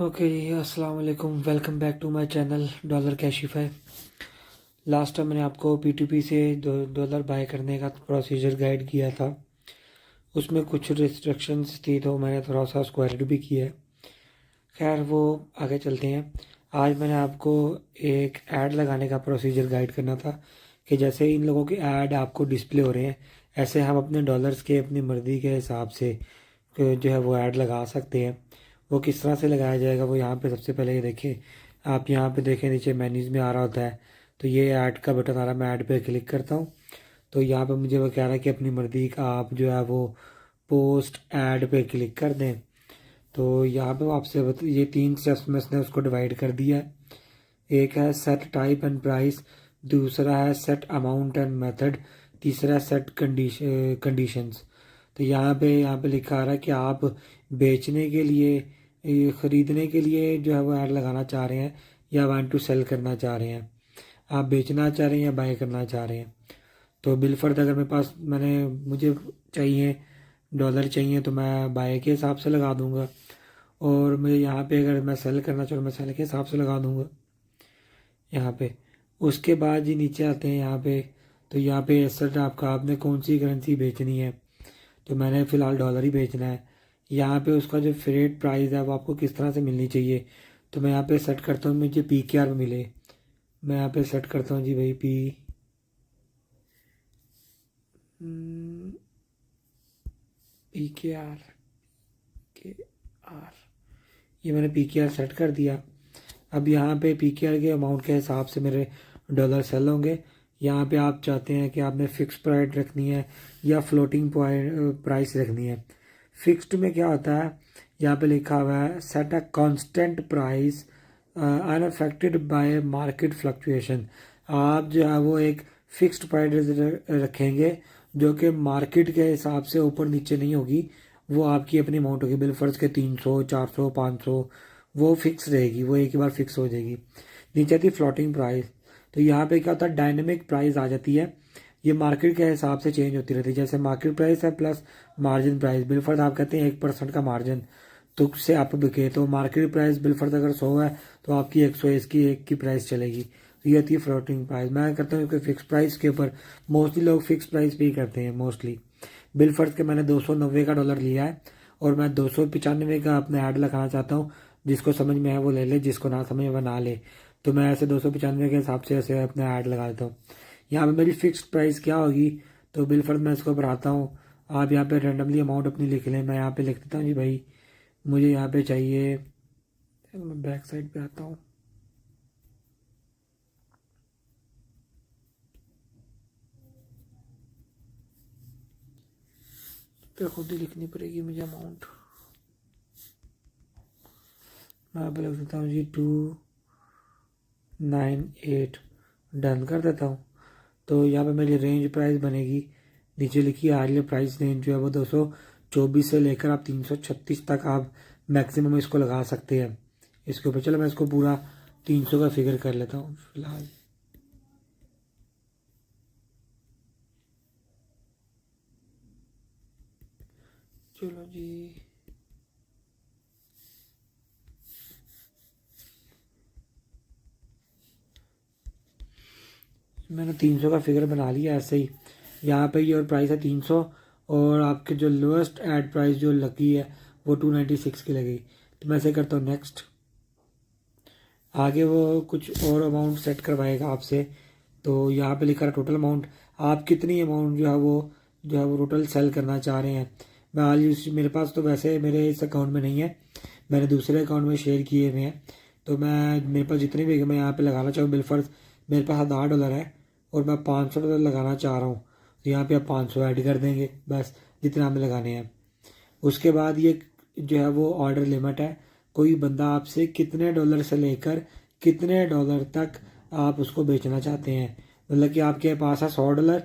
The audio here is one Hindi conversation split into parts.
ओके जी, अस्सलाम वालेकुम। Welcome back to my channel dollar Cashify. Last time मैंने आपको पीटीपी से डॉलर बाय करने का प्रोसीजर गाइड किया था। उसमें कुछ रिस्ट्रिक्शंस थी तो मैंने थोड़ा सा उसको एडिट भी किया है। खैर वो आगे चलते हैं। आज मैंने आपको एक ऐड लगाने का प्रोसीजर गाइड करना था कि जैसे इन लोगों के ऐड आपको डिस्प्ले हो रहे हैं, ऐसे हम अपने डॉलर्स के अपनी मर्ज़ी के हिसाब से जो है वो ऐड लगा सकते हैं। वो किस तरह से लगाया जाएगा वो यहाँ पे सबसे पहले ये देखें। आप यहाँ पे देखें, नीचे मेन्यूज़ में आ रहा होता है, तो ये ऐड का बटन आ रहा है। मैं ऐड पे क्लिक करता हूँ तो यहाँ पे मुझे वो कह रहा है कि अपनी मर्ज़ी का आप जो है वो पोस्ट ऐड पे क्लिक कर दें। तो यहाँ पे आपसे ये 3 स्टेप्स में इसने उसको डिवाइड कर दिया है। एक है सेट टाइप एंड प्राइस, दूसरा है सेट अमाउंट एंड मेथड, तीसरा है सेट कंडीशंस। तो यहाँ पे लिखा आ रहा है कि आप बेचने के लिए, ख़रीदने के लिए जो है वो ऐड लगाना चाह रहे हैं या वांट टू सेल करना चाह रहे हैं। आप बेचना चाह रहे हैं या बाय करना चाह रहे हैं। तो बिलफर्द अगर मेरे पास मुझे चाहिए डॉलर चाहिए तो मैं बाय के हिसाब से लगा दूंगा, और मुझे यहाँ पे अगर मैं सेल करना चाहूँ मैं सेल के हिसाब से लगा दूंगा यहाँ पे। उसके बाद जी नीचे आते हैं यहाँ पे, तो यहाँ पे एसेट आपने कौन सी करेंसी बेचनी है। तो मैंने फ़िलहाल डॉलर ही बेचना है। यहाँ पे उसका जो फ्रेट प्राइस है वो आपको किस तरह से मिलनी चाहिए, तो मैं यहाँ पे सेट करता हूँ मुझे PKR में मिले। मैं यहाँ पे सेट करता हूँ जी भाई PKR के आर, ये मैंने PKR सेट कर दिया। अब यहाँ पे PKR के अमाउंट के हिसाब से मेरे डॉलर सेल होंगे। यहाँ पे आप चाहते हैं कि आपने फ़िक्स प्राइस रखनी है या फ्लोटिंग प्राइस रखनी है। फिक्स्ड में क्या होता है, यहाँ पे लिखा हुआ है set a constant price unaffected bye market fluctuation. आप जो है वो एक फिक्स्ड प्राइस रखेंगे जो कि मार्केट के हिसाब से ऊपर नीचे नहीं होगी। वो आपकी अपनी अमाउंट होगी। बिल फर्ज के 300, 400, 500 वो फिक्स रहेगी, वो एक ही बार फिक्स हो जाएगी। नीचे आती फ्लोटिंग प्राइस, तो यहाँ पे क्या होता है डायनेमिक प्राइस आ जाती है। ये मार्केट के हिसाब से चेंज होती रहती है। जैसे मार्केट प्राइस है प्लस मार्जिन प्राइस। बिलफर्द आप कहते हैं 1% का मार्जिन तो उससे आप बिके, तो मार्केट प्राइस बिलफर्द अगर 100 है तो आपकी 100 इसकी एक की प्राइस चलेगी। तो ये होती है फ्लोटिंग प्राइस। मैं करता हूँ फिक्स प्राइस के ऊपर, मोस्टली लोग फिक्स प्राइस पे ही करते हैं मोस्टली। बिलफर्द के मैंने 290 का डॉलर लिया है और मैं 295 का अपना ऐड लगाना चाहता हूँ। जिसको समझ में है वो ले ले, जिसको ना समझ में वो ना ले। तो मैं ऐसे 295 के हिसाब से ऐसे अपना ऐड लगा देता हूँ। यहाँ पे मेरी फिक्स्ड प्राइस क्या होगी, तो बिलफर्द मैं इसको बढ़ाता हूँ। आप यहाँ पे रेंडमली अमाउंट अपनी लिख लें। मैं यहाँ पे लिख देता हूँ जी भाई मुझे यहाँ पे चाहिए, मैं बैक साइड पे आता हूँ। तो खुद ही लिखनी पड़ेगी मुझे अमाउंट। मैं यहाँ पे लिख देता हूँ जी 298, डन कर देता हूँ। तो यहाँ पे मेरी रेंज प्राइस बनेगी, नीचे लिखी हार्डली प्राइस रेंज जो है वो 224 से लेकर आप 336 तक आप मैक्सिमम इसको लगा सकते हैं इसके ऊपर। चलो मैं इसको पूरा 300 का फिगर कर लेता हूँ फिलहाल। चलो जी, मैंने 300 का फिगर बना लिया ऐसे ही। यहाँ पे ये और प्राइस है 300, और आपके जो लोएस्ट एड प्राइस जो लगी है वो 296 की लगी। तो मैं ऐसे करता हूँ नेक्स्ट। आगे वो कुछ और अमाउंट सेट करवाएगा आपसे। तो यहाँ पे लिखा है टोटल अमाउंट, आप कितनी अमाउंट जो है वो टोटल सेल करना चाह रहे हैं। मैं हाल मेरे पास तो वैसे मेरे इस अकाउंट में नहीं है, मैंने दूसरे अकाउंट में शेयर किए हुए हैं। तो मैं मेरे पास जितने भी मैं यहाँ पे लगाना चाहूँ, बिलफर्ज मेरे पास $10 है और मैं $500 लगाना चाह रहा हूँ। तो यहाँ पे आप 500 ऐड कर देंगे बस, जितना हमें लगाने हैं। उसके बाद ये जो है वो ऑर्डर लिमिट है, कोई बंदा आपसे कितने डॉलर से लेकर कितने डॉलर तक आप उसको बेचना चाहते हैं। मतलब कि आपके पास है $100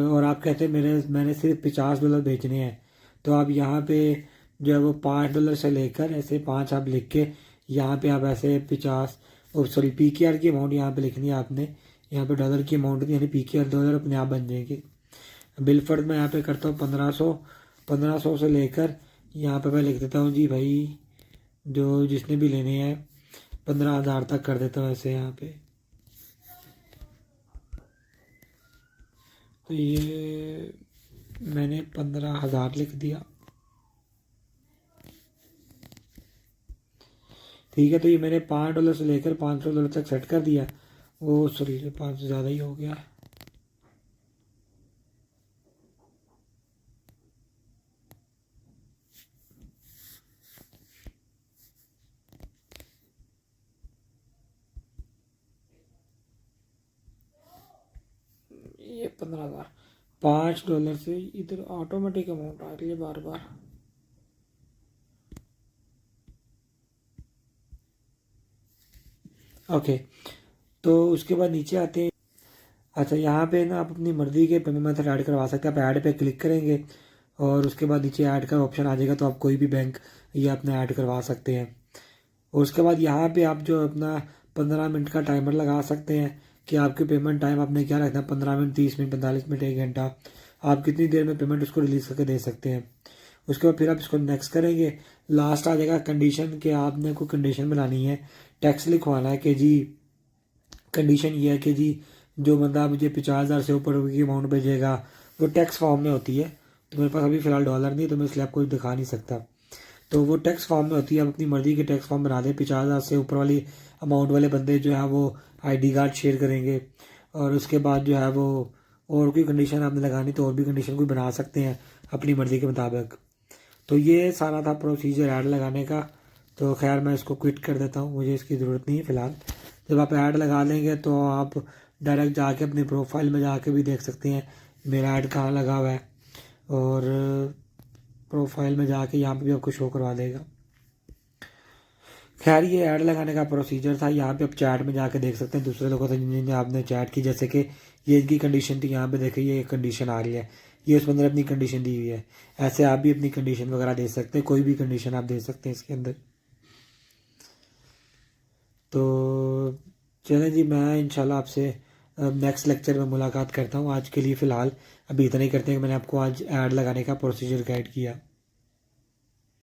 और आप कहते हैं मैंने सिर्फ $50 बेचने हैं। तो आप यहाँ पे जो है वो $5 से लेकर ऐसे 5 आप लिख के यहाँ पे आप ऐसे 50 और सॉरी PKR की अमाउंट यहाँ पे लिखनी है आपने। यहाँ पे डॉलर की अमाउंट यानी PKR डॉलर अपने आप बन जाएंगे। बिलफर्ड मैं यहाँ पे करता हूँ 1500 से लेकर यहाँ पे मैं लिख देता हूँ जी भाई जो जिसने भी लेने हैं 15,000 तक कर देता हूँ ऐसे यहाँ पे। तो ये मैंने 15,000 लिख दिया, ठीक है। तो ये मैंने $5 से लेकर $500 तक सेट कर दिया। वो सॉरी, 5 से ज़्यादा ही हो गया। ये 15,000, $5 से इधर ऑटोमेटिक अमाउंट आ रही है बार बार। ओके, तो उसके बाद नीचे आते हैं। अच्छा, यहाँ पे ना आप अपनी मर्ज़ी के पेमेंट मेथड ऐड करवा सकते हैं। आप ऐड पे क्लिक करेंगे और उसके बाद नीचे ऐड का ऑप्शन आ जाएगा, तो आप कोई भी बैंक ये अपना ऐड करवा सकते हैं। और उसके बाद यहाँ पे आप जो अपना 15 मिनट का टाइमर लगा सकते हैं कि आपकी पेमेंट टाइम आपने क्या रखना है, 15 मिनट, 30 मिनट, 45 मिनट, 1 घंटा। आप कितनी देर में पेमेंट उसको रिलीज़ करके दे सकते हैं। उसके बाद फिर आप इसको नेक्स्ट करेंगे। लास्ट आ जाएगा कंडीशन, कि आपने कोई कंडीशन बनानी है, टैक्स लिखवाना है कि जी कंडीशन ये है कि जी जो बंदा मुझे 50,000 से ऊपर की अमाउंट भेजेगा वो टैक्स फॉर्म में होती है। तो मेरे पास अभी फ़िलहाल डॉलर नहीं है, तो मैं इसलिए आपको दिखा नहीं सकता। तो वो टैक्स फॉर्म में होती है। आप अपनी मर्ज़ी के टैक्स फॉर्म बना दें। 50,000 से ऊपर वाली अमाउंट वाले बंदे जो है वो ID कार्ड शेयर करेंगे। और उसके बाद जो है वो और कोई कंडीशन आपने लगानी तो और भी कंडीशन कोई बना सकते हैं अपनी मर्ज़ी के मुताबिक। तो ये सारा था प्रोसीजर ऐड लगाने का। तो खैर मैं इसको क्विट कर देता हूँ, मुझे इसकी ज़रूरत नहीं है फ़िलहाल। जब आप ऐड लगा लेंगे तो आप डायरेक्ट जाके अपनी प्रोफाइल में जाके भी देख सकते हैं मेरा ऐड कहाँ लगा हुआ है, और प्रोफाइल में जाके यहाँ पे भी आपको शो करवा देगा। खैर ये ऐड लगाने का प्रोसीजर था। यहाँ पे आप चैट में जाके देख सकते हैं दूसरे लोगों से जिन्हें आपने चैट की, जैसे कि ये इनकी कंडीशन थी, यहाँ पे देखिए ये कंडीशन आ रही है, ये उस बंदे ने अपनी कंडीशन दी हुई है। ऐसे आप भी अपनी कंडीशन वगैरह दे सकते हैं, कोई भी कंडीशन आप दे सकते हैं इसके अंदर। तो चलें जी, मैं इंशाल्लाह आपसे नेक्स्ट लेक्चर में मुलाकात करता हूँ। आज के लिए फ़िलहाल अभी इतना ही करते हैं कि मैंने आपको आज ऐड लगाने का प्रोसीजर गाइड किया।